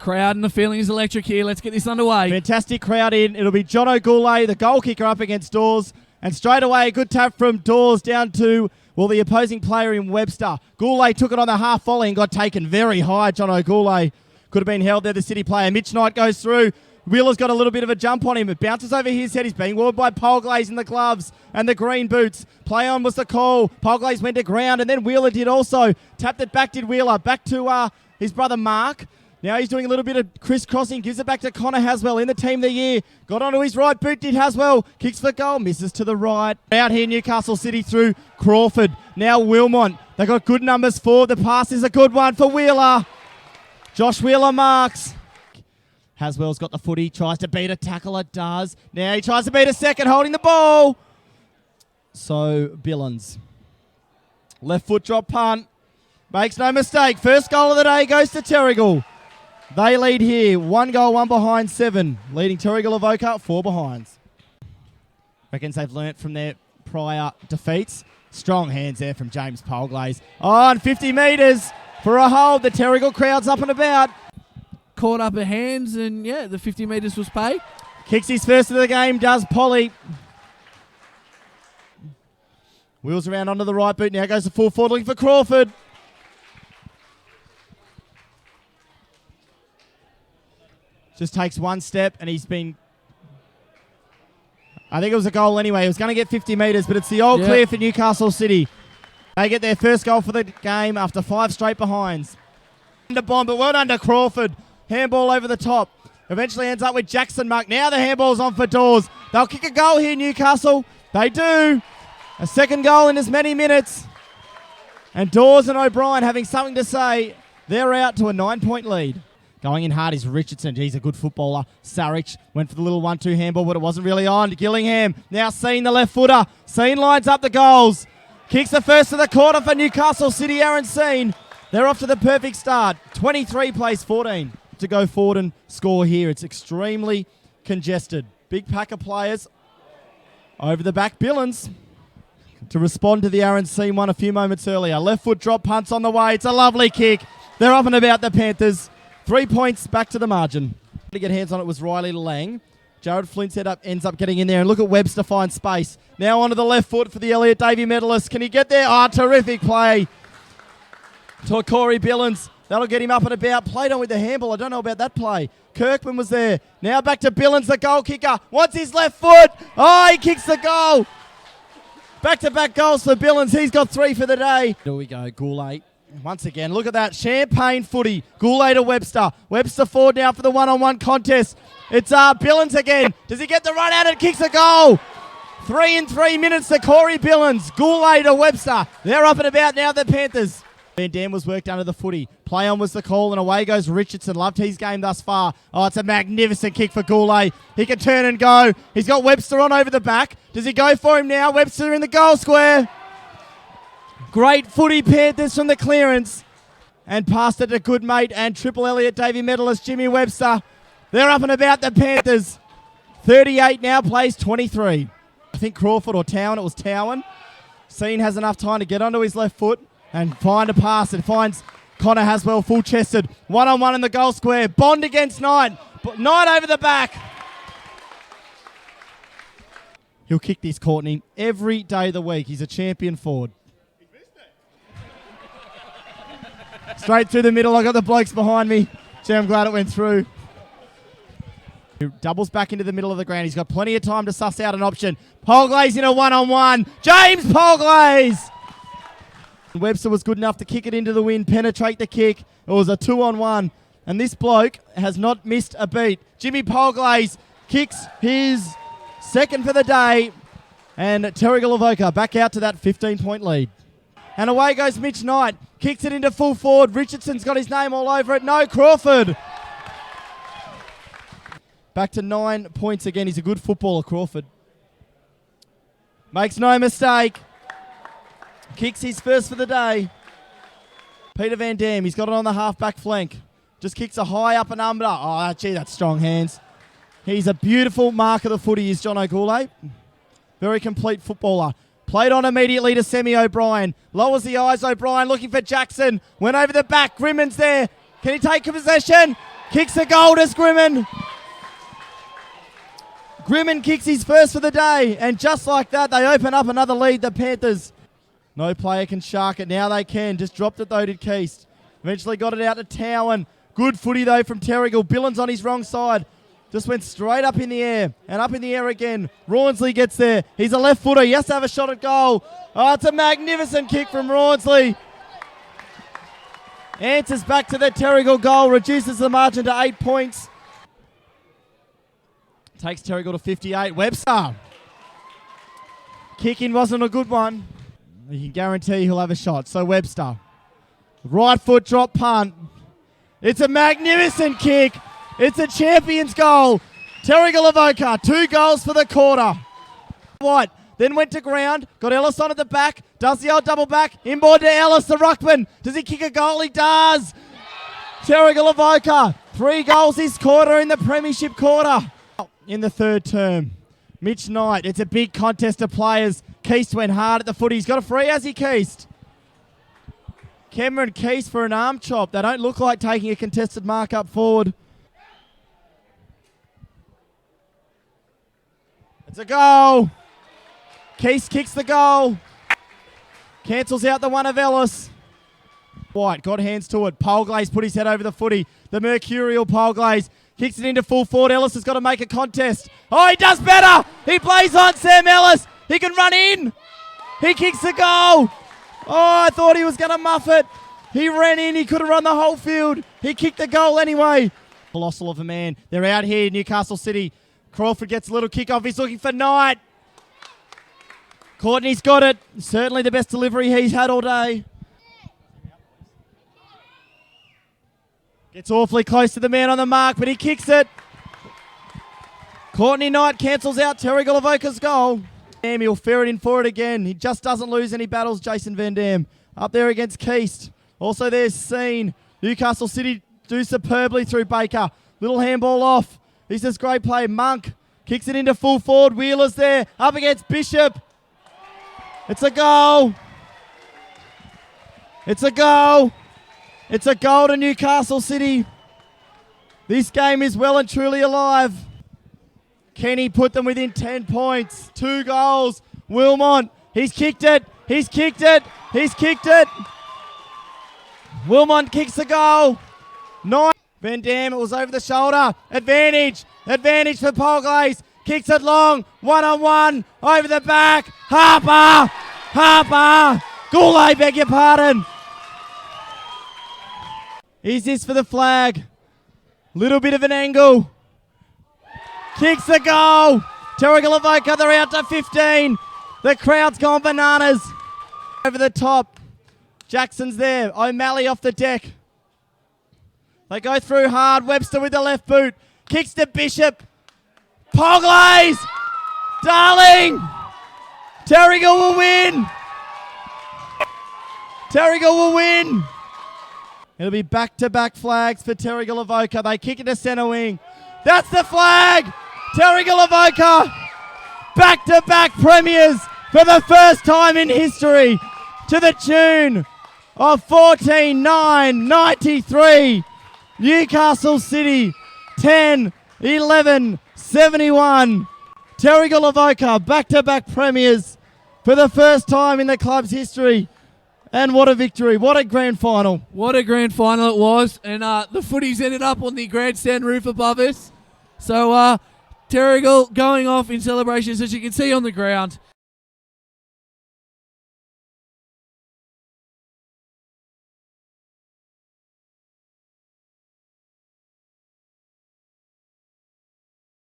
Crowd and the feeling is electric here. Let's get this underway. Fantastic crowd in. It'll be Jono Goulet, the goal kicker, up against Dawes. And straight away, a good tap from Dawes down to, well, the opposing player in Webster. Goulet took it on the half volley and got taken very high. Jono Goulet could have been held there, the City player. Mitch Knight goes through. Wheeler's got a little bit of a jump on him. It bounces over his head. He's being warded by Polglaze in the gloves and the green boots. Play on was the call. Polglaze went to ground, and then Wheeler did also. Tapped it back, did Wheeler. Back to his brother Mark. Now he's doing a little bit of crisscrossing. Gives it back to Connor Haswell in the team of the year. Got onto his right boot, did Haswell. Kicks for goal, misses to the right. Out here, Newcastle City through Crawford. Now Wilmont. They got good numbers forward. The pass is a good one for Wheeler. Josh Wheeler marks. Haswell's got the footy. Tries to beat a tackler. Does. Now he tries to beat a second, holding the ball. So Billins. Left foot drop punt. Makes no mistake. First goal of the day goes to Terrigal. They lead here. 1 goal, 1 behind, 7. Leading Terrigal Avoca, 4 behinds. Reckons they've learnt from their prior defeats. Strong hands there from James Polglaze. On 50 metres for a hold. The Terrigal crowd's up and about. Caught up her hands, and yeah, the 50 metres was paid. Kicks his first of the game, does Polly. Wheels around onto the right boot. Now goes to full forward looking for Crawford. Just takes one step, and he's been... I think it was a goal anyway. He was going to get 50 metres, but it's the all clear for Newcastle City. They get their first goal for the game after 5 straight behinds. Under bomb, but well done to Crawford. Handball over the top. Eventually ends up with Jackson Muck. Now the handball's on for Dawes. They'll kick a goal here, Newcastle. They do. A second goal in as many minutes. And Dawes and O'Brien having something to say. They're out to a 9-point lead. Going in hard is Richardson. He's a good footballer. Sarich went for the little 1-2 handball, but it wasn't really on. Gillingham now seeing the left footer. Seen lines up the goals. Kicks the first of the quarter for Newcastle City. Aaron Seen. They're off to the perfect start. 23 plays 14 to go forward and score here. It's extremely congested. Big pack of players over the back. Billins to respond to the Aaron Seen one a few moments earlier. Left foot drop punts on the way. It's a lovely kick. They're up and about the Panthers. 3 points back to the margin. To get hands on it was Riley Lang. Jared Flint's head up ends up getting in there, and look at Webster find space. Now onto the left foot for the Elliot Davey medalist. Can he get there? Oh, terrific play to Corey Billins. That'll get him up and about. Played on with the handball. I don't know about that play. Kirkman was there. Now back to Billins, the goal kicker. Wants his left foot. Oh, he kicks the goal. Back-to-back goals for Billins. He's got 3 for the day. Here we go, Goulet. Once again, look at that. Champagne footy. Goulet to Webster. Webster forward now for the one-on-one contest. It's Billins again. Does he get the run out and kicks a goal? 3 in 3 minutes to Corey Billins. Goulet to Webster. They're up and about now, the Panthers. Van Dam was worked under the footy. Play on was the call, and away goes Richardson. Loved his game thus far. Oh, it's a magnificent kick for Goulet. He can turn and go. He's got Webster on over the back. Does he go for him now? Webster in the goal square. Great footy, Panthers from the clearance. And passed it to good mate and Triple Elliot Davey medalist Jimmy Webster. They're up and about the Panthers. 38 now, plays 23. I think Crawford or Towan. It was Towan. Seen has enough time to get onto his left foot and find a pass. It finds Connor Haswell full-chested. One-on-one in the goal square. Bond against Knight. Knight over the back. He'll kick this, Courtney, every day of the week. He's a champion forward. Straight through the middle. I got the blokes behind me. Gee, I'm glad it went through. He doubles back into the middle of the ground. He's got plenty of time to suss out an option. Polglaze in a one-on-one. James Polglaze! Webster was good enough to kick it into the wind, penetrate the kick. It was a 2-on-1. And this bloke has not missed a beat. Jimmy Polglaze kicks his second for the day. And Terrigal Avoca back out to that 15-point lead. And away goes Mitch Knight. Kicks it into full forward. Richardson's got his name all over it. No, Crawford. Back to 9 points again. He's a good footballer, Crawford. Makes no mistake. Kicks his first for the day. Peter Van Dam. He's got it on the half-back flank. Just kicks a high up and under. Oh, gee, that's strong hands. He's a beautiful mark of the footy, is Jono Goulet. Very complete footballer. Played on immediately to Semi O'Brien. Lowers the eyes, O'Brien looking for Jackson. Went over the back. Grimmon's there. Can he take possession? Kicks a goal to Grimmin. Grimmin kicks his first for the day, and just like that, they open up another lead, the Panthers. No player can shark it. Now they can. Just dropped it though, did Keast. Eventually got it out to Towan. Good footy though from Terrigal. Billins on his wrong side. Just went straight up in the air, and up in the air again. Rawnsley gets there. He's a left footer. He has to have a shot at goal. Oh, it's a magnificent kick from Rawnsley. Answers back to the Terrigal goal. Reduces the margin to 8 points. Takes Terrigal to 58. Webster. Kick in wasn't a good one. You can guarantee he'll have a shot. So Webster. Right foot drop punt. It's a magnificent kick. It's a champion's goal. Terrigal Avoca, 2 goals for the quarter. White then went to ground, got Ellis on at the back, does the old double back, inboard to Ellis, the ruckman. Does he kick a goal? He does. Terrigal Avoca, 3 goals this quarter in the premiership quarter. In the third term, Mitch Knight, it's a big contest of players. Keast went hard at the foot. He's got a free, has he, Keast? Cameron Keast for an arm chop. They don't look like taking a contested mark up forward. It's a goal. Keast kicks the goal. Cancels out the one of Ellis. White got hands to it. Polglaze put his head over the footy. The mercurial Polglaze kicks it into full forward. Ellis has got to make a contest. Oh, he does better. He plays on Sam Ellis. He can run in. He kicks the goal. Oh, I thought he was going to muff it. He ran in. He could have run the whole field. He kicked the goal anyway. Colossal of a man. They're out here, Newcastle City. Crawford gets a little kick off. He's looking for Knight. Courtney's got it. Certainly the best delivery he's had all day. Gets awfully close to the man on the mark, but he kicks it. Courtney Knight cancels out Terrigal Avoca's goal. He'll ferret in for it again. He just doesn't lose any battles, Jason Van Dam. Up there against Keast. Also there's Scene. Newcastle City do superbly through Baker. Little handball off. This is great play. Monk kicks it into full forward. Wheeler's there. Up against Bishop. It's a goal. It's a goal. It's a goal to Newcastle City. This game is well and truly alive. Kenny put them within 10 points. 2 goals. Wilmont. He's kicked it. He's kicked it. He's kicked it. Wilmont kicks the goal. 9. Van Dam, it was over the shoulder. Advantage. Advantage for Polglaze. Kicks it long. 1-on-1. Over the back. Harper. Harper. Goulet, beg your pardon. Is this for the flag? Little bit of an angle. Kicks the goal. Terrigal Avoca, they're out to 15. The crowd's gone bananas. Over the top. Jackson's there. O'Malley off the deck. They go through hard. Webster with the left boot. Kicks to Bishop. Polglaze. Darling. Terrigal will win. Terrigal will win. It'll be back-to-back flags for Terrigal Avoca. They kick it to centre wing. That's the flag. Terrigal Avoca. Back-to-back premiers for the first time in history to the tune of 14-9-93. Newcastle City 10-11-71. Terrigal Avoca back-to-back premiers for the first time in the club's history. And what a victory. What a grand final. What a grand final it was. And the footies ended up on the grandstand roof above us. So Terrigal going off in celebrations, as you can see on the ground.